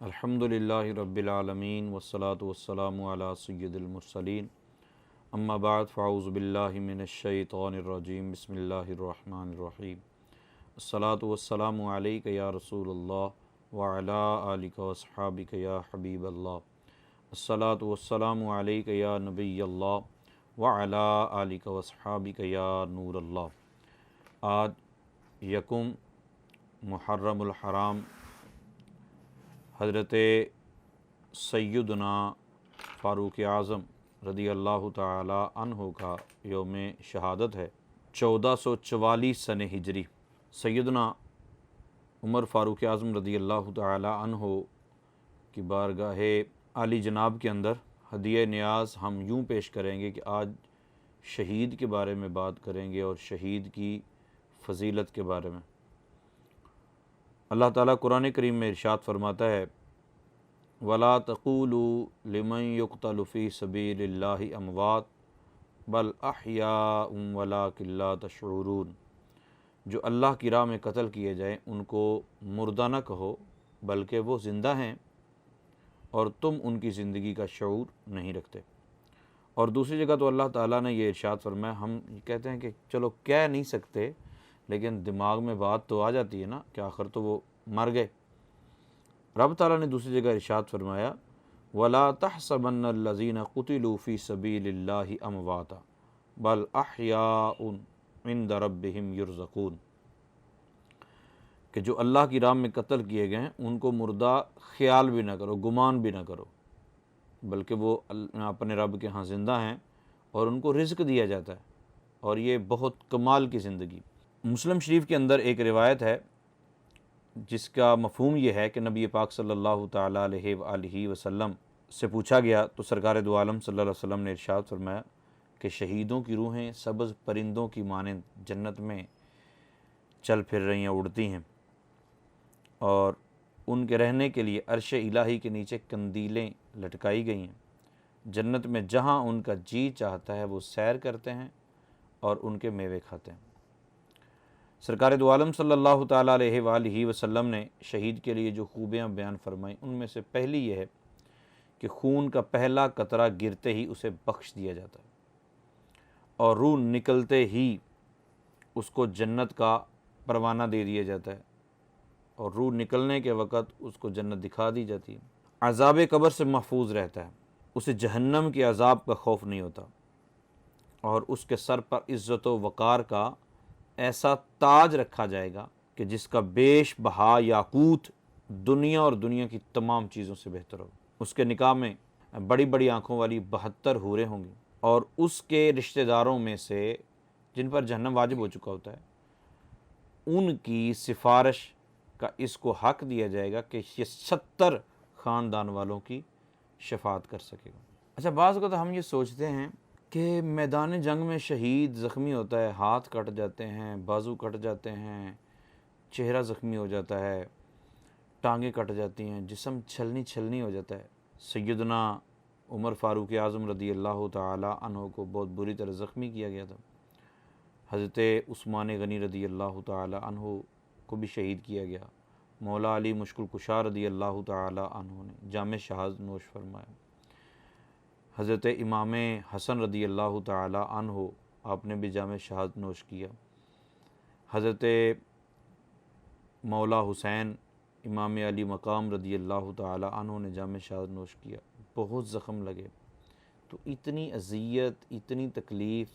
الحمدللہ رب العالمین والصلاة والسلام علی سید المرسلین اما بعد فاعوذ باللہ من الشیطان الرجیم بسم اللہ الرحمن الرحیم الصلاة والسلام علیک یا رسول اللہ وعلی آلک واصحابک یا حبیب اللہ الصلاة والسلام علیک یا نبی اللہ وعلی آلک واصحابک یا نور اللہ۔ آج یکم محرم الحرام حضرت سیدنا فاروق اعظم رضی اللہ تعالی عنہ کا یوم شہادت ہے۔ 1444 سن ہجری سیدنا عمر فاروق اعظم رضی اللہ تعالی عنہ کی بارگاہ عالی جناب کے اندر ہدیہ نیاز ہم یوں پیش کریں گے کہ آج شہید کے بارے میں بات کریں گے اور شہید کی فضیلت کے بارے میں۔ اللہ تعالیٰ قرآن کریم میں ارشاد فرماتا ہے وَلَا تَقُولُوا لِمَنْ يُقْتَلُ فِي سَبِيلِ اللَّهِ أَمْوَاتٌ بَلْ أَحْيَاءٌ وَلَٰكِن لَا تَشْعُرُونَ، جو اللہ کی راہ میں قتل کیے جائیں ان کو مردہ نہ کہو بلکہ وہ زندہ ہیں اور تم ان کی زندگی کا شعور نہیں رکھتے۔ اور دوسری جگہ تو اللہ تعالیٰ نے یہ ارشاد فرمایا، ہم کہتے ہیں کہ چلو کہہ نہیں سکتے لیکن دماغ میں بات تو آ جاتی ہے نا کہ آخر تو وہ مر گئے۔ رب تعالیٰ نے دوسری جگہ ارشاد فرمایا وَلَا تَحْسَبَنَّ الَّذِينَ قُتِلُوا فِي سَبِيلِ اللَّهِ أَمْوَاتًا بَلْ أَحْيَاءٌ عِندَ رَبِّهِمْ يُرْزَقُونَ، کہ جو اللہ کی راہ میں قتل کیے گئے ہیں ان کو مردہ خیال بھی نہ کرو، گمان بھی نہ کرو، بلکہ وہ اپنے رب کے ہاں زندہ ہیں اور ان کو رزق دیا جاتا ہے، اور یہ بہت کمال کی زندگی۔ مسلم شریف کے اندر ایک روایت ہے جس کا مفہوم یہ ہے کہ نبی پاک صلی اللہ تعالیٰ علیہ وآلہ وسلم سے پوچھا گیا تو سرکار دو عالم صلی اللہ علیہ وسلم نے ارشاد فرمایا کہ شہیدوں کی روحیں سبز پرندوں کی مانند جنت میں چل پھر رہی ہیں، اڑتی ہیں، اور ان کے رہنے کے لیے عرش الہی کے نیچے قندیلیں لٹکائی گئی ہیں۔ جنت میں جہاں ان کا جی چاہتا ہے وہ سیر کرتے ہیں اور ان کے میوے کھاتے ہیں۔ سرکار دو عالم صلی اللہ تعالیٰ علیہ وآلہ وسلم نے شہید کے لیے جو خوبیاں بیان فرمائیں ان میں سے پہلی یہ ہے کہ خون کا پہلا قطرہ گرتے ہی اسے بخش دیا جاتا ہے، اور روح نکلتے ہی اس کو جنت کا پروانہ دے دیا جاتا ہے، اور روح نکلنے کے وقت اس کو جنت دکھا دی جاتی ہے۔ عذاب قبر سے محفوظ رہتا ہے، اسے جہنم کے عذاب کا خوف نہیں ہوتا، اور اس کے سر پر عزت و وقار کا ایسا تاج رکھا جائے گا کہ جس کا بیش بہا یاقوت دنیا اور دنیا کی تمام چیزوں سے بہتر ہو۔ اس کے نکاح میں بڑی بڑی آنکھوں والی 72 حوریں ہوں گی، اور اس کے رشتہ داروں میں سے جن پر جہنم واجب ہو چکا ہوتا ہے ان کی سفارش کا اس کو حق دیا جائے گا کہ یہ 70 خاندان والوں کی شفاعت کر سکے گا۔ اچھا، بعض اوقات ہم یہ سوچتے ہیں کہ میدان جنگ میں شہید زخمی ہوتا ہے، ہاتھ کٹ جاتے ہیں، بازو کٹ جاتے ہیں، چہرہ زخمی ہو جاتا ہے، ٹانگیں کٹ جاتی ہیں، جسم چھلنی ہو جاتا ہے۔ سیدنا عمر فاروق اعظم رضی اللہ تعالی عنہ کو بہت بری طرح زخمی کیا گیا تھا۔ حضرت عثمان غنی رضی اللہ تعالی عنہ کو بھی شہید کیا گیا۔ مولا علی مشکل کشا رضی اللہ تعالی عنہ نے جام شہادت نوش فرمایا۔ حضرت امام حسن رضی اللہ تعالی عنہ آپ نے بھی جام شہادت نوش کیا۔ حضرت مولا حسین امام علی مقام رضی اللہ تعالی عنہ نے جام شہادت نوش کیا۔ بہت زخم لگے، تو اتنی اذیت، اتنی تکلیف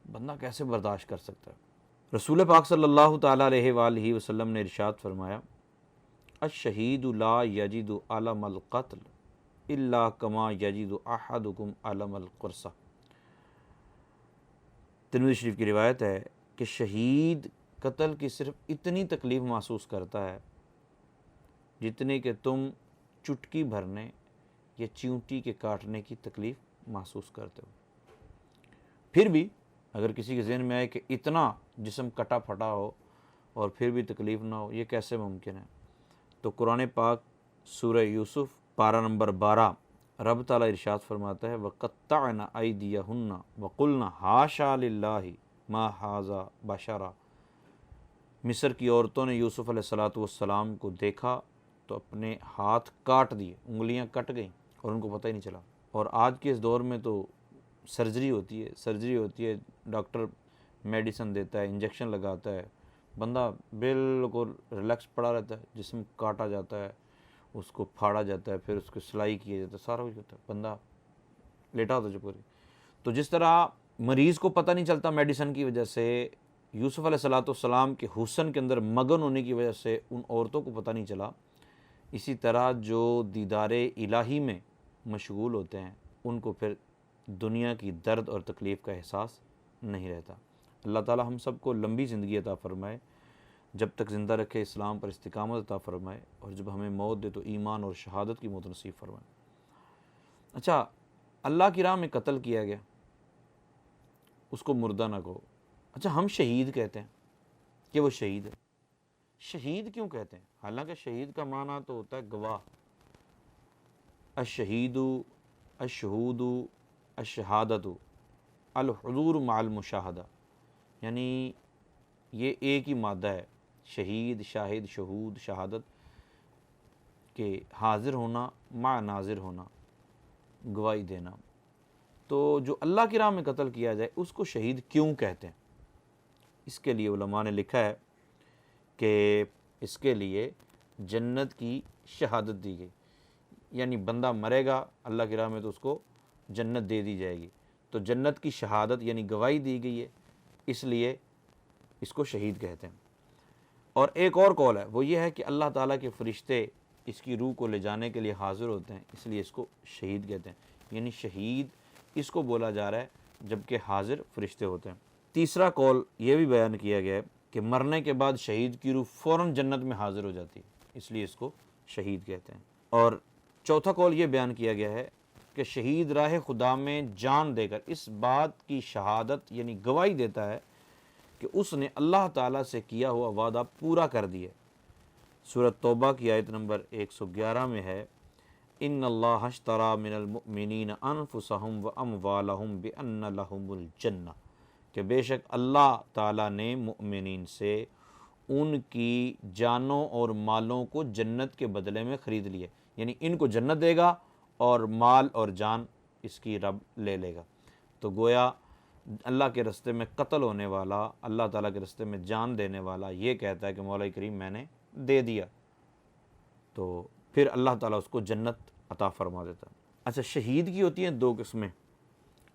بندہ کیسے برداشت کر سکتا ہے؟ رسول پاک صلی اللہ تعالی علیہ وآلہ وسلم نے ارشاد فرمایا الشہید لا یجد علم القتل الا کما یجد احدکم علم القرصہ۔ ترمذی شریف کی روایت ہے کہ شہید قتل کی صرف اتنی تکلیف محسوس کرتا ہے جتنے کہ تم چٹکی بھرنے یا چیونٹی کے کاٹنے کی تکلیف محسوس کرتے ہو۔ پھر بھی اگر کسی کے ذہن میں آئے کہ اتنا جسم کٹا پھٹا ہو اور پھر بھی تکلیف نہ ہو، یہ کیسے ممکن ہے؟ تو قرآن پاک سورہ یوسف پارہ نمبر 12 رب تعالیٰ ارشاد فرماتا ہے وَقَطَّعْنَ أَيْدِيَهُنَّ وَقُلْنَ حَاشَا لِلَّهِ مَا هَٰذَا بَشَرًا۔ مصر کی عورتوں نے یوسف علیہ الصلوۃ والسلام کو دیکھا تو اپنے ہاتھ کاٹ دیے، انگلیاں کٹ گئیں اور ان کو پتہ ہی نہیں چلا۔ اور آج کے اس دور میں تو سرجری ہوتی ہے، ڈاکٹر میڈیسن دیتا ہے، انجیکشن لگاتا ہے، بندہ بالکل ریلیکس پڑا رہتا ہے، جسم کاٹا جاتا ہے، اس کو پھاڑا جاتا ہے، پھر اس کو سلائی کیا جاتا ہے، سارا کچھ ہوتا ہے، بندہ لیٹا ہوتا ہے جو پوری۔ تو جس طرح مریض کو پتہ نہیں چلتا میڈیسن کی وجہ سے، یوسف علیہ السلام کے حسن کے اندر مگن ہونے کی وجہ سے ان عورتوں کو پتہ نہیں چلا، اسی طرح جو دیدار الہی میں مشغول ہوتے ہیں ان کو پھر دنیا کی درد اور تکلیف کا احساس نہیں رہتا۔ اللہ تعالی ہم سب کو لمبی زندگی عطا فرمائے، جب تک زندہ رکھے اسلام پر استقامت عطا فرمائے، اور جب ہمیں موت دے تو ایمان اور شہادت کی موت نصیب فرمائے۔ اچھا، اللہ کی راہ میں قتل کیا گیا، اس کو مردہ نہ کہو۔ اچھا، ہم شہید کہتے ہیں کہ وہ شہید ہے۔ شہید کیوں کہتے ہیں؟ حالانکہ شہید کا معنی تو ہوتا ہے گواہ۔ الشہید، الشہود، الشہادت، الحضور مع المشاہدہ، یعنی یہ ایک ہی مادہ ہے، شہید، شاہد، شہود، شہادت، کہ حاضر ہونا مع ناظر ہونا، گواہی دینا۔ تو جو اللہ کی راہ میں قتل کیا جائے اس کو شہید کیوں کہتے ہیں؟ اس کے لیے علماء نے لکھا ہے کہ اس کے لیے جنت کی شہادت دی گئی، یعنی بندہ مرے گا اللہ کی راہ میں تو اس کو جنت دے دی جائے گی، تو جنت کی شہادت یعنی گواہی دی گئی ہے، اس لیے اس کو شہید کہتے ہیں۔ اور ایک اور قول ہے، وہ یہ ہے کہ اللہ تعالیٰ کے فرشتے اس کی روح کو لے جانے کے لیے حاضر ہوتے ہیں، اس لیے اس کو شہید کہتے ہیں، یعنی شہید اس کو بولا جا رہا ہے جبکہ حاضر فرشتے ہوتے ہیں۔ تیسرا قول یہ بھی بیان کیا گیا ہے کہ مرنے کے بعد شہید کی روح فوراً جنت میں حاضر ہو جاتی ہے، اس لیے اس کو شہید کہتے ہیں۔ اور چوتھا قول یہ بیان کیا گیا ہے کہ شہید راہ خدا میں جان دے کر اس بات کی شہادت یعنی گواہی دیتا ہے کہ اس نے اللہ تعالیٰ سے کیا ہوا وعدہ پورا کر دیا۔ سورۃ توبہ کی آیت نمبر 111 میں ہے، ان اللہ اشتری من المؤمنین انفسہم واموالہم بان لہم الجنہ، کہ بے شک اللہ تعالیٰ نے مؤمنین سے ان کی جانوں اور مالوں کو جنت کے بدلے میں خرید لیے، یعنی ان کو جنت دے گا اور مال اور جان اس کی رب لے لے گا۔ تو گویا اللہ کے راستے میں قتل ہونے والا، اللہ تعالیٰ کے راستے میں جان دینے والا یہ کہتا ہے کہ مولا کریم میں نے دے دیا، تو پھر اللہ تعالیٰ اس کو جنت عطا فرما دیتا ہے۔ اچھا، شہید کی ہوتی ہیں دو قسمیں،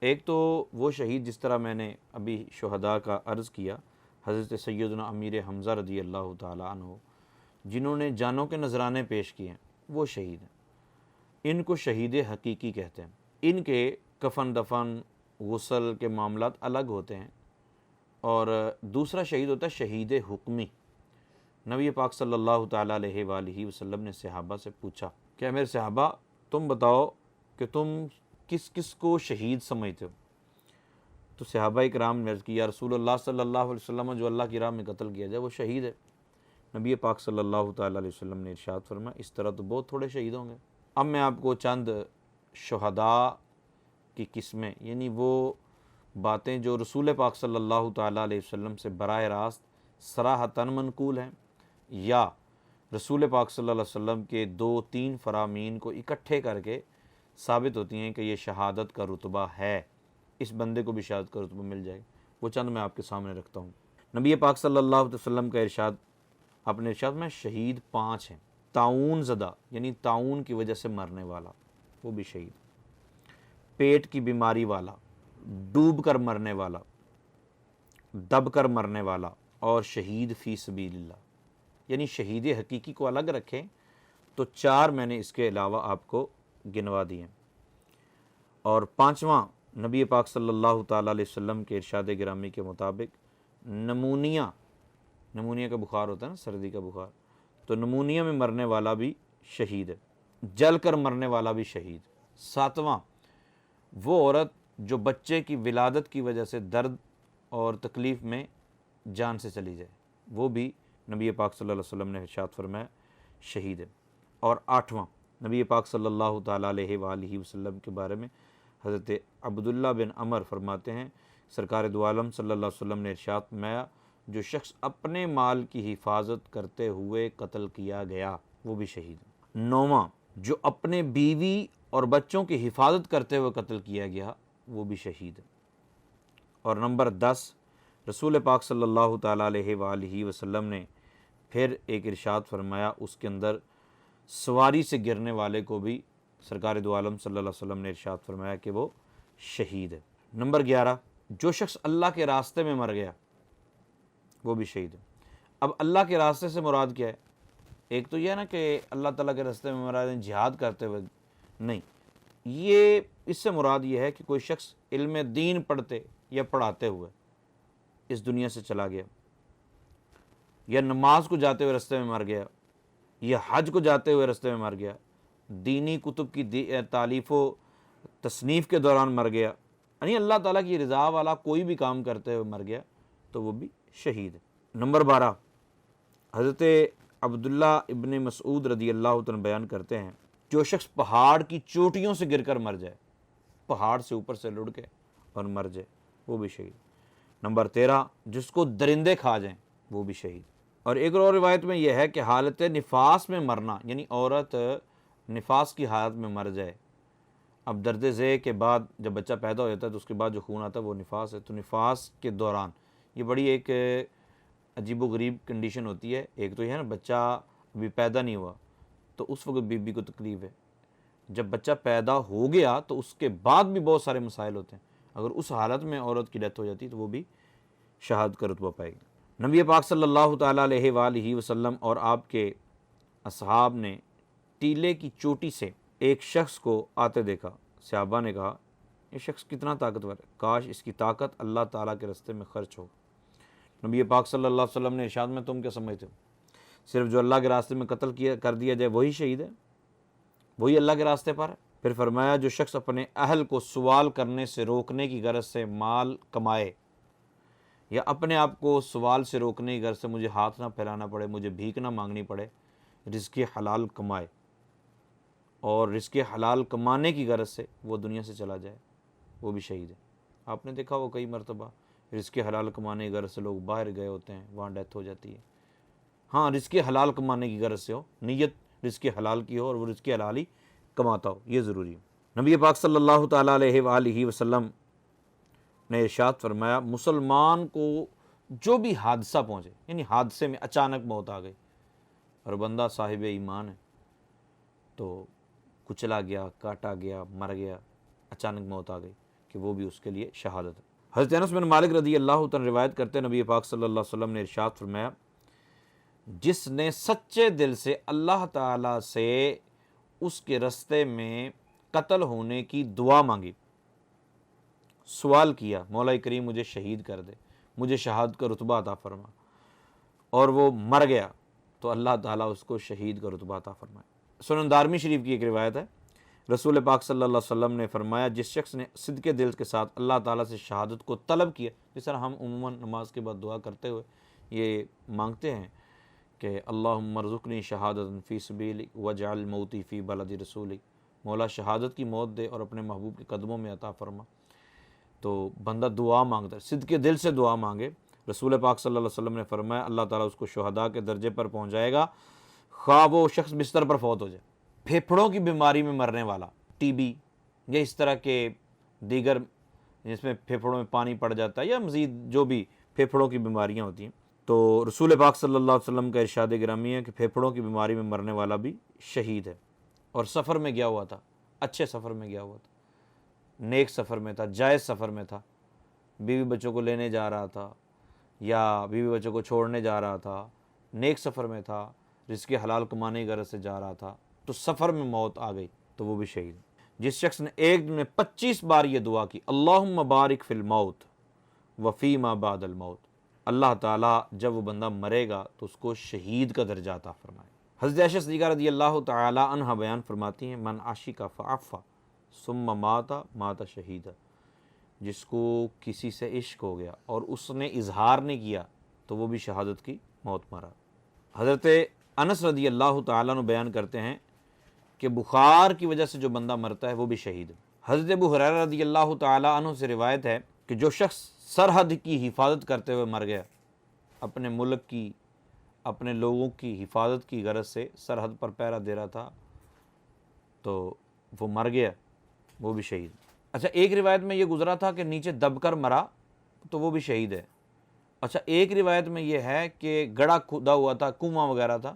ایک تو وہ شہید جس طرح میں نے ابھی شہداء کا عرض کیا، حضرت سیدنا امیر حمزہ رضی اللہ تعالیٰ عنہ، جنہوں نے جانوں کے نذرانے پیش کیے ہیں، وہ شہید ہیں، ان کو شہید حقیقی کہتے ہیں۔ ان کے کفن دفن غسل کے معاملات الگ ہوتے ہیں، اور دوسرا شہید ہوتا ہے شہید حکمی۔ نبی پاک صلی اللہ تعالیٰ علیہ وآلہ وسلم نے صحابہ سے پوچھا کہ میرے صحابہ تم بتاؤ کہ تم کس کس کو شہید سمجھتے ہو؟ تو صحابہ اکرام نے عرض کی، یا رسول اللہ صلی اللہ علیہ وسلم، جو اللہ کی راہ میں قتل کیا جائے وہ شہید ہے۔ نبی پاک صلی اللہ تعالیٰ علیہ وسلم نے ارشاد فرمایا، اس طرح تو بہت تھوڑے شہید ہوں گے۔ اب میں آپ کو چند شہداء کی قسمیں، یعنی وہ باتیں جو رسول پاک صلی اللہ تعالیٰ علیہ وسلم سے براہ راست صراحتاً منقول ہیں، یا رسول پاک صلی اللہ علیہ وسلم کے 2-3 فرامین کو اکٹھے کر کے ثابت ہوتی ہیں کہ یہ شہادت کا رتبہ ہے، اس بندے کو بھی شہادت کا رتبہ مل جائے، وہ چند میں آپ کے سامنے رکھتا ہوں۔ نبی پاک صلی اللہ علیہ وسلم کا ارشاد، اپنے ارشاد میں شہید 5 ہیں۔ طاعون زدہ یعنی طاعون کی وجہ سے مرنے والا، وہ بھی شہید۔ پیٹ کی بیماری والا، ڈوب کر مرنے والا، دب کر مرنے والا، اور شہید فی سبیل اللہ، یعنی شہید حقیقی کو الگ رکھیں تو 4 میں نے اس کے علاوہ آپ کو گنوا دیے۔ اور 5واں، نبی پاک صلی اللہ تعالیٰ علیہ وسلم کے ارشاد گرامی کے مطابق نمونیا کا بخار ہوتا ہے نا، سردی کا بخار، تو نمونیا میں مرنے والا بھی شہید ہے، جل کر مرنے والا بھی شہید۔ 7واں، وہ عورت جو بچے کی ولادت کی وجہ سے درد اور تکلیف میں جان سے چلی جائے، وہ بھی نبی پاک صلی اللہ علیہ وسلم نے ارشاد فرمایا شہید ہے۔ اور 8واں، نبی پاک صلی اللہ تعالیٰ علیہ وآلہ وسلم کے بارے میں حضرت عبداللہ بن عمر فرماتے ہیں، سرکار دو عالم صلی اللہ علیہ وسلم نے ارشاد فرمایا، جو شخص اپنے مال کی حفاظت کرتے ہوئے قتل کیا گیا وہ بھی شہید ہے۔ 9واں، جو اپنے بیوی اور بچوں کی حفاظت کرتے ہوئے قتل کیا گیا وہ بھی شہید ہے۔ اور نمبر 10، رسول پاک صلی اللہ تعالیٰ علیہ وآلہ وسلم نے پھر ایک ارشاد فرمایا، اس کے اندر سواری سے گرنے والے کو بھی سرکار دو عالم صلی اللہ علیہ وسلم نے ارشاد فرمایا کہ وہ شہید ہے۔ نمبر 11، جو شخص اللہ کے راستے میں مر گیا وہ بھی شہید ہے۔ اب اللہ کے راستے سے مراد کیا ہے؟ ایک تو یہ ہے نا کہ اللہ تعالیٰ کے راستے میں مراد جہاد کرتے ہوئے، نہیں، یہ اس سے مراد یہ ہے کہ کوئی شخص علم دین پڑھتے یا پڑھاتے ہوئے اس دنیا سے چلا گیا، یا نماز کو جاتے ہوئے راستے میں مر گیا، یا حج کو جاتے ہوئے راستے میں مر گیا، دینی کتب کی تالیف و تصنیف کے دوران مر گیا، یعنی اللہ تعالیٰ کی رضا والا کوئی بھی کام کرتے ہوئے مر گیا تو وہ بھی شہید ہے۔ نمبر 12، حضرت عبداللہ ابن مسعود رضی اللہ عنہ بیان کرتے ہیں، جو شخص پہاڑ کی چوٹیوں سے گر کر مر جائے، پہاڑ سے اوپر سے لڑ کے اور مر جائے وہ بھی شہید۔ نمبر 13، جس کو درندے کھا جائیں وہ بھی شہید۔ اور ایک اور روایت میں یہ ہے کہ حالت نفاس میں مرنا، یعنی عورت نفاس کی حالت میں مر جائے، اب درد ذیل کے بعد جب بچہ پیدا ہو جاتا ہے تو اس کے بعد جو خون آتا ہے وہ نفاس ہے، تو نفاس کے دوران یہ بڑی ایک عجیب و غریب کنڈیشن ہوتی ہے۔ ایک تو یہ ہے نا بچہ ابھی پیدا نہیں ہوا تو اس وقت بیوی کو تکلیف ہے، جب بچہ پیدا ہو گیا تو اس کے بعد بھی بہت سارے مسائل ہوتے ہیں، اگر اس حالت میں عورت کی ڈیتھ ہو جاتی تو وہ بھی شہادت کا رتبہ پائے گی۔ نبی پاک صلی اللہ تعالیٰ علیہ وآلہ وسلم اور آپ کے اصحاب نے ٹیلے کی چوٹی سے ایک شخص کو آتے دیکھا۔ صحابہ نے کہا یہ شخص کتنا طاقتور ہے، کاش اس کی طاقت اللہ تعالیٰ کے راستے میں خرچ ہو۔ نبی پاک صلی اللہ علیہ وسلم نے ارشاد میں تم کیا سمجھتے ہو، صرف جو اللہ کے راستے میں قتل کر دیا جائے وہی شہید ہے، وہی اللہ کے راستے پر ہے؟ پھر فرمایا جو شخص اپنے اہل کو سوال کرنے سے روکنے کی غرض سے مال کمائے، یا اپنے آپ کو سوال سے روکنے کی غرض سے مجھے ہاتھ نہ پھیلانا پڑے، مجھے بھیک نہ مانگنی پڑے، رزق حلال کمائے، اور رزق حلال کمانے کی غرض سے وہ دنیا سے چلا جائے وہ بھی شہید ہے۔ آپ نے دیکھا وہ کئی مرتبہ رزق حلال کمانے کی غرض سے لوگ باہر گئے ہوتے ہیں، وہاں ڈیتھ ہو جاتی ہے۔ ہاں، رزق حلال کمانے کی غرض سے ہو، نیت رزق حلال کی ہو اور وہ رزق حلال ہی کماتا ہو، یہ ضروری ہے۔ نبی پاک صلی اللہ تعالیٰ علیہ وآلہ وسلم نے ارشاد فرمایا مسلمان کو جو بھی حادثہ پہنچے، یعنی حادثے میں اچانک موت آ گئی اور بندہ صاحب ایمان ہے تو کچلا گیا، کاٹا گیا، مر گیا، اچانک موت آ گئی، کہ وہ بھی اس کے لیے شہادت ہے۔ حضرت انس بن مالک رضی اللہ عنہ روایت کرتے ہیں نبی پاک صلی اللہ علیہ وسلم نے ارشاد فرمایا جس نے سچے دل سے اللہ تعالیٰ سے اس کے رستے میں قتل ہونے کی دعا مانگی، سوال کیا مولا کریم مجھے شہید کر دے، مجھے شہادت کا رتبہ عطا فرما، اور وہ مر گیا تو اللہ تعالیٰ اس کو شہید کا رتبہ عطا فرمائے۔ سنن دارمی شریف کی ایک روایت ہے، رسول پاک صلی اللہ علیہ وسلم نے فرمایا جس شخص نے صدق دل کے ساتھ اللہ تعالیٰ سے شہادت کو طلب کیا، جس طرح ہم عموماً نماز کے بعد دعا کرتے ہوئے یہ مانگتے ہیں کہ اللہم ارزقنی شہادت فی سبیلک واجعل موتی فی بلد رسولک، مولا شہادت کی موت دے اور اپنے محبوب کے قدموں میں عطا فرما، تو بندہ دعا مانگتا ہے، صدق دل سے دعا مانگے، رسول پاک صلی اللہ علیہ وسلم نے فرمایا اللہ تعالیٰ اس کو شہداء کے درجے پر پہنچائے گا، خواہ وہ شخص بستر پر فوت ہو جائے، پھیپھڑوں کی بیماری میں مرنے والا، ٹی بی یا اس طرح کے دیگر جس میں پھیپھڑوں میں پانی پڑ جاتا ہے، یا مزید جو بھی پھیپھڑوں کی بیماریاں ہوتی ہیں، تو رسول پاک صلی اللہ علیہ وسلم کا ارشاد گرامی ہے کہ پھیپھڑوں کی بیماری میں مرنے والا بھی شہید ہے، اور سفر میں گیا ہوا تھا، اچھے سفر میں گیا ہوا تھا، نیک سفر میں تھا، جائز سفر میں تھا، بیوی بچوں کو لینے جا رہا تھا یا بیوی بچوں کو چھوڑنے جا رہا تھا، نیک سفر میں تھا، رزق حلال کمانے کی غرض سے جا رہا تھا، تو سفر میں موت آ گئی تو وہ بھی شہید۔ جس شخص نے ایک دن میں 25 بار یہ دعا کی اللہم بارک فی الموت وفی ما بعد الموت، اللہ تعالیٰ جب وہ بندہ مرے گا تو اس کو شہید کا درجہ عطا فرمائے۔ حضرت عائشہ صدیقہ رضی اللہ تعالی عنہ بیان فرماتی ہیں من عاشق فعفا ثم مات شہیدا، جس کو کسی سے عشق ہو گیا اور اس نے اظہار نہیں کیا تو وہ بھی شہادت کی موت مرا۔ حضرت انس رضی اللہ تعالیٰ عنہ بیان کرتے ہیں کہ بخار کی وجہ سے جو بندہ مرتا ہے وہ بھی شہید ہے۔ حضرت ابو ہریرہ رضی اللہ تعالیٰ عنہ سے روایت ہے کہ جو شخص سرحد کی حفاظت کرتے ہوئے مر گیا، اپنے ملک کی، اپنے لوگوں کی حفاظت کی غرض سے سرحد پر پہرا دے رہا تھا تو وہ مر گیا، وہ بھی شہید۔ اچھا، ایک روایت میں یہ گزرا تھا کہ نیچے دب کر مرا تو وہ بھی شہید ہے۔ اچھا، ایک روایت میں یہ ہے کہ گڑھا کھودا ہوا تھا، کنواں وغیرہ تھا،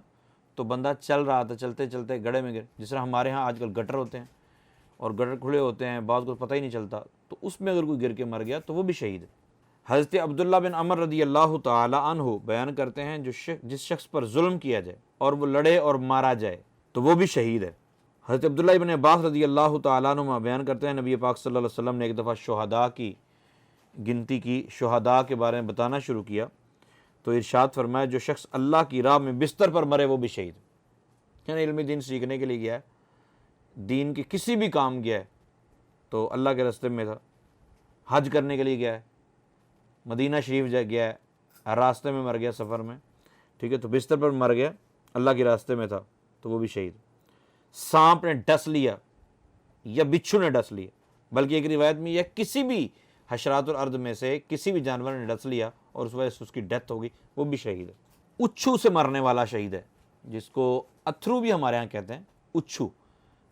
تو بندہ چل رہا تھا، چلتے چلتے گڑھے میں گر، جس طرح ہمارے ہاں آج کل گٹر ہوتے ہیں اور گٹر کھلے ہوتے ہیں، بعض کو پتہ ہی نہیں چلتا، تو اس میں اگر کوئی گر کے مر گیا تو وہ بھی شہید ہے۔ حضرت عبداللہ بن عمر رضی اللہ تعالی عنہ بیان کرتے ہیں جس شخص پر ظلم کیا جائے اور وہ لڑے اور مارا جائے تو وہ بھی شہید ہے۔ حضرت عبداللہ بن عباس رضی اللہ تعالیٰ عنہ بیان کرتے ہیں نبی پاک صلی اللہ علیہ وسلم نے ایک دفعہ شہداء کی گنتی کی، شہداء کے بارے میں بتانا شروع کیا تو ارشاد فرمایا جو شخص اللہ کی راہ میں بستر پر مرے وہ بھی شہید، یعنی علم دین سیکھنے کے لیے گیا ہے، دین کے کسی بھی کام گیا ہے تو اللہ کے راستے میں تھا، حج کرنے کے لیے گیا ہے، مدینہ شریف گیا ہے، راستے میں مر گیا سفر میں، ٹھیک ہے، تو بستر پر مر گیا، اللہ کے راستے میں تھا تو وہ بھی شہید۔ سانپ نے ڈس لیا یا بچھو نے ڈس لیا، بلکہ ایک روایت میں یہ کسی بھی حشرات الارض میں سے کسی بھی جانور نے ڈس لیا اور اس وجہ سے اس کی ڈیتھ ہوگی، وہ بھی شہید ہے۔ اچھو سے مرنے والا شہید ہے، جس کو اتھرو بھی ہمارے ہاں کہتے ہیں، اچھو،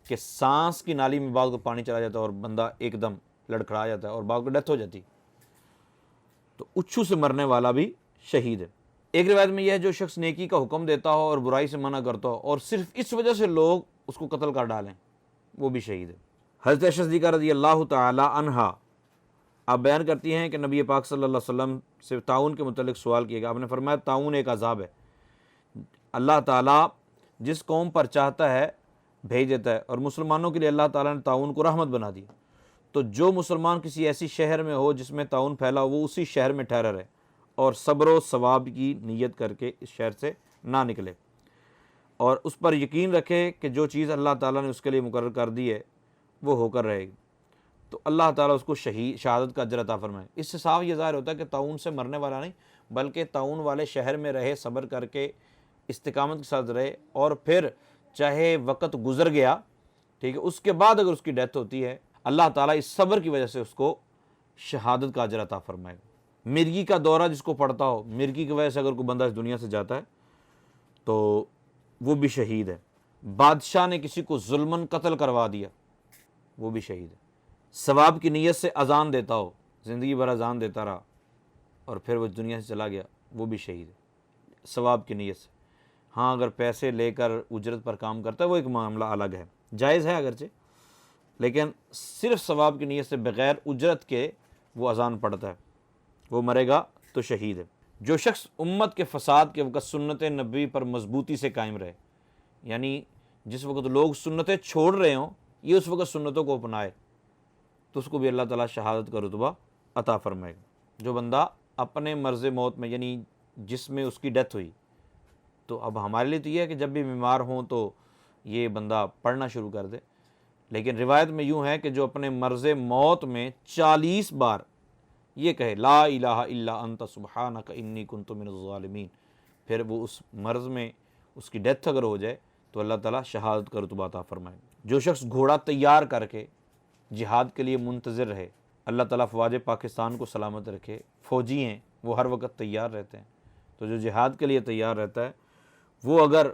کہ سانس کی نالی میں بعض کو پانی چلا جاتا ہے اور بندہ ایک دم لڑکھڑا جاتا ہے اور بعض کو ڈیتھ ہو جاتی، تو اچھو سے مرنے والا بھی شہید ہے۔ ایک روایت میں یہ ہے جو شخص نیکی کا حکم دیتا ہو اور برائی سے منع کرتا ہو اور صرف اس وجہ سے لوگ اس کو قتل کر ڈالیں وہ بھی شہید ہے۔ حضرت عائشہ صدیقہ رضی اللہ تعالی عنہا آپ بیان کرتی ہیں کہ نبی پاک صلی اللہ علیہ وسلم سے طاعون کے متعلق سوال کیا گیا، آپ نے فرمایا طاعون ایک عذاب ہے، اللہ تعالیٰ جس قوم پر چاہتا ہے بھیج دیتا ہے، اور مسلمانوں کے لیے اللہ تعالیٰ نے طاعون کو رحمت بنا دی، تو جو مسلمان کسی ایسی شہر میں ہو جس میں طاعون پھیلا ہو وہ اسی شہر میں ٹھہرا رہے اور صبر و ثواب کی نیت کر کے اس شہر سے نہ نکلے، اور اس پر یقین رکھے کہ جو چیز اللہ تعالیٰ نے اس کے لیے مقرر کر دی ہے وہ ہو کر رہے گی، تو اللہ تعالیٰ اس کو شہادت کا اجر عطا فرمائے۔ اس سے صاف یہ ظاہر ہوتا ہے کہ طاعون سے مرنے والا نہیں بلکہ طاعون والے شہر میں رہے، صبر کر کے استقامت کے ساتھ رہے، اور پھر چاہے وقت گزر گیا، ٹھیک ہے، اس کے بعد اگر اس کی ڈیتھ ہوتی ہے اللہ تعالیٰ اس صبر کی وجہ سے اس کو شہادت کا اجر عطا فرمائے گا۔ مرگی کا دورہ جس کو پڑتا ہو، مرگی کی وجہ سے اگر کوئی بندہ اس دنیا سے جاتا ہے تو وہ بھی شہید ہے۔ بادشاہ نے کسی کو ظلماً قتل کروا دیا وہ بھی شہید ہے۔ ثواب کی نیت سے اذان دیتا ہو، زندگی بھر اذان دیتا رہا اور پھر وہ دنیا سے چلا گیا وہ بھی شہید ہے ثواب کی نیت سے۔ ہاں اگر پیسے لے کر اجرت پر کام کرتا ہے وہ ایک معاملہ الگ ہے، جائز ہے اگرچہ، لیکن صرف ثواب کی نیت سے بغیر اجرت کے وہ اذان پڑھتا ہے وہ مرے گا تو شہید ہے۔ جو شخص امت کے فساد کے وقت سنت نبوی پر مضبوطی سے قائم رہے، یعنی جس وقت لوگ سنتیں چھوڑ رہے ہوں یہ اس وقت سنتوں کو اپنائے تو اس کو بھی اللہ تعالیٰ شہادت کا رتبہ عطا فرمائے گا۔ جو بندہ اپنے مرض موت میں، یعنی جس میں اس کی ڈیتھ ہوئی، تو اب ہمارے لیے تو یہ ہے کہ جب بھی بیمار ہوں تو یہ بندہ پڑھنا شروع کر دے، لیکن روایت میں یوں ہے کہ جو اپنے مرض موت میں 40 بار یہ کہے لا الہ الا انت سبحانک انی کنت من الظالمین، پھر وہ اس مرض میں اس کی ڈیتھ اگر ہو جائے تو اللہ تعالیٰ شہادت کا رتبہ عطا فرمائے۔ جو شخص گھوڑا تیار کر کے جہاد کے لیے منتظر رہے، اللہ تعالیٰ فوج پاکستان کو سلامت رکھے، فوجی ہیں وہ ہر وقت تیار رہتے ہیں، تو جو جہاد کے لیے تیار رہتا ہے وہ اگر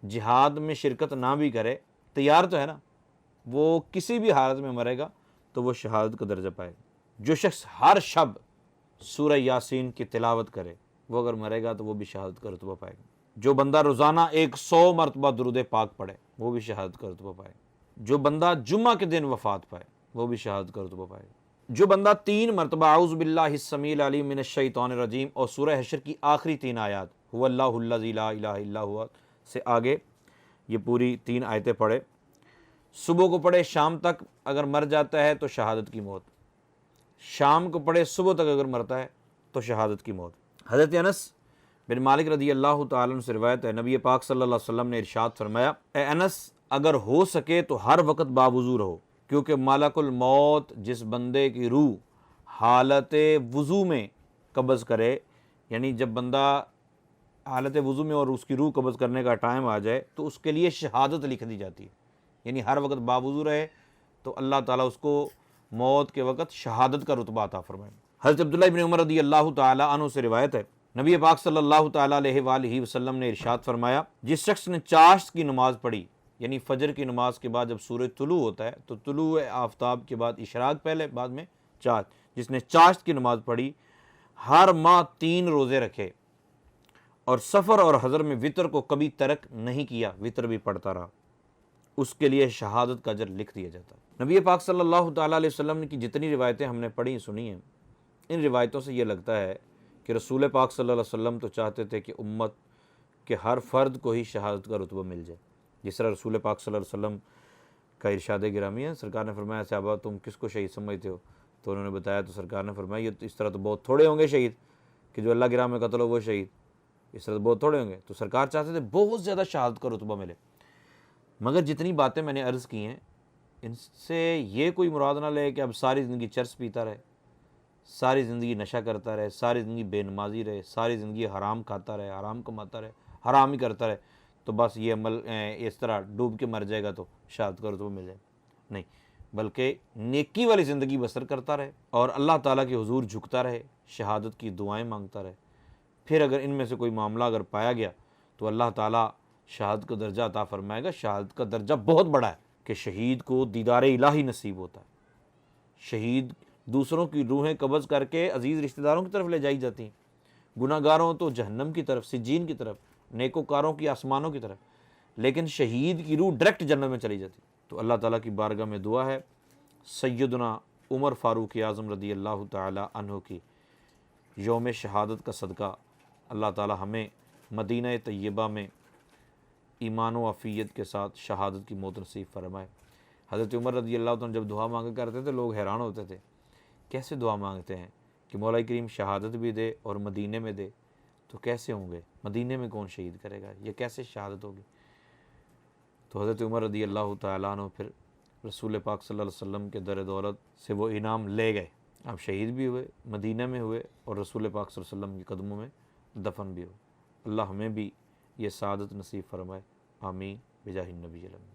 جہاد میں شرکت نہ بھی کرے، تیار تو ہے نا، وہ کسی بھی حالت میں مرے گا تو وہ شہادت کا درجہ پائے گا۔ جو شخص ہر شب سورہ یاسین کی تلاوت کرے وہ اگر مرے گا تو وہ بھی شہادت کا رتبہ پائے گا۔ جو بندہ روزانہ 100 مرتبہ درود پاک پڑھے وہ بھی شہادت کا رتبہ پائے گا۔ جو بندہ جمعہ کے دن وفات پائے وہ بھی شہادت کا رتبہ پائے گا۔ جو بندہ 3 مرتبہ اعوذ باللہ السمیع العلیم من الشیطان الرجیم اور سورہ حشر کی آخری 3 آیات هو اللہ الذی لا الہ الا هو سے آگے یہ پوری 3 آیتیں پڑھے، صبح کو پڑھے شام تک اگر مر جاتا ہے تو شہادت کی موت، شام کو پڑھے صبح تک اگر مرتا ہے تو شہادت کی موت۔ حضرت انس بن مالک رضی اللہ تعالیٰ عنہ سے روایت ہے نبی پاک صلی اللہ علیہ وسلم نے ارشاد فرمایا، اے انس اگر ہو سکے تو ہر وقت باوضو رہو، کیونکہ ملک الموت جس بندے کی روح حالت وضو میں قبض کرے، یعنی جب بندہ حالت وضو میں اور اس کی روح قبض کرنے کا ٹائم آ جائے تو اس کے لیے شہادت لکھ دی جاتی ہے، یعنی ہر وقت باوضو رہے تو اللہ تعالیٰ اس کو موت کے وقت شہادت کا رتبہ عطا فرمائے۔ حضرت عبداللہ بن عمر رضی اللہ تعالیٰ عنہ سے روایت ہے نبی پاک صلی اللہ تعالیٰ علیہ وآلہ وسلم نے ارشاد فرمایا، جس شخص نے چاشت کی نماز پڑھی، یعنی فجر کی نماز کے بعد جب سورج طلوع ہوتا ہے تو طلوع آفتاب کے بعد اشراق پہلے، بعد میں چاشت، جس نے چاشت کی نماز پڑھی، ہر ماہ 3 روزے رکھے اور سفر اور حضر میں وطر کو کبھی ترک نہیں کیا، وطر بھی پڑھتا رہا، اس کے لیے شہادت کا اجر لکھ دیا جاتا ہے۔ نبی پاک صلی اللہ تعالیٰ علیہ وسلم کی جتنی روایتیں ہم نے پڑھی سنی ہیں، ان روایتوں سے یہ لگتا ہے کہ رسول پاک صلی اللہ علیہ وسلم تو چاہتے تھے کہ امت کے ہر فرد کو ہی شہادت کا رتبہ مل جائے۔ جس طرح رسول پاک صلی اللہ علیہ وسلم کا ارشاد گرامی ہے، سرکار نے فرمایا صحابہ تم کس کو شہید سمجھتے ہو؟ تو انہوں نے بتایا، تو سرکار نے فرمایا یہ اس طرح تو بہت تھوڑے ہوں گے شہید کہ جو اللہ کی راہ میں قتل ہو وہ شہید، اس طرح تو بہت تھوڑے ہوں گے۔ تو سرکار چاہتے تھے بہت زیادہ شہادت کا رتبہ ملے۔ مگر جتنی باتیں میں نے عرض کی ہیں، ان سے یہ کوئی مراد نہ لے کہ اب ساری زندگی چرس پیتا رہے، ساری زندگی نشہ کرتا رہے، ساری زندگی بے نمازی رہے، ساری زندگی حرام کھاتا رہے، حرام کماتا رہے، حرام ہی کرتا رہے، تو بس یہ عمل اس طرح ڈوب کے مر جائے گا تو شہادت کا رتبہ مل جائے، نہیں، بلکہ نیکی والی زندگی بسر کرتا رہے اور اللہ تعالیٰ کے حضور جھکتا رہے، شہادت کی دعائیں مانگتا رہے۔ پھر اگر ان میں سے کوئی معاملہ اگر پایا گیا تو اللہ تعالیٰ شہادت کا درجہ عطا فرمائے گا۔ شہادت کا درجہ بہت بڑا ہے کہ شہید کو دیدار الہی نصیب ہوتا ہے۔ شہید دوسروں کی روحیں قبض کر کے عزیز رشتہ داروں کی طرف لے جائی جاتی ہیں، گناہ گاروں تو جہنم کی طرف، سجین کی طرف، نیکوکاروں کی آسمانوں کی طرف، لیکن شہید کی روح ڈائریکٹ جنت میں چلی جاتی ہے۔ تو اللہ تعالیٰ کی بارگاہ میں دعا ہے سیدنا عمر فاروق اعظم رضی اللہ تعالی عنہ کی یوم شہادت کا صدقہ اللہ تعالیٰ ہمیں مدینہ طیبہ میں ایمان و عافیت کے ساتھ شہادت کی موت نصیب فرمائے۔ حضرت عمر رضی اللہ عنہ جب دعا مانگا کرتے تھے لوگ حیران ہوتے تھے، کیسے دعا مانگتے ہیں کہ مولا کریم شہادت بھی دے اور مدینے میں دے، تو کیسے ہوں گے؟ مدینے میں کون شہید کرے گا؟ یہ کیسے شہادت ہوگی؟ تو حضرت عمر رضی اللہ تعالیٰ عنہ پھر رسول پاک صلی اللہ علیہ وسلم کے در دولت سے وہ انعام لے گئے، آپ شہید بھی ہوئے، مدینہ میں ہوئے، اور رسول پاک صلی اللہ علیہ وسلم کے قدموں میں دفن بھی ہوئے۔ اللہ ہمیں بھی یہ سعادت نصیب فرمائے، آمین بجاہ النبی الامین۔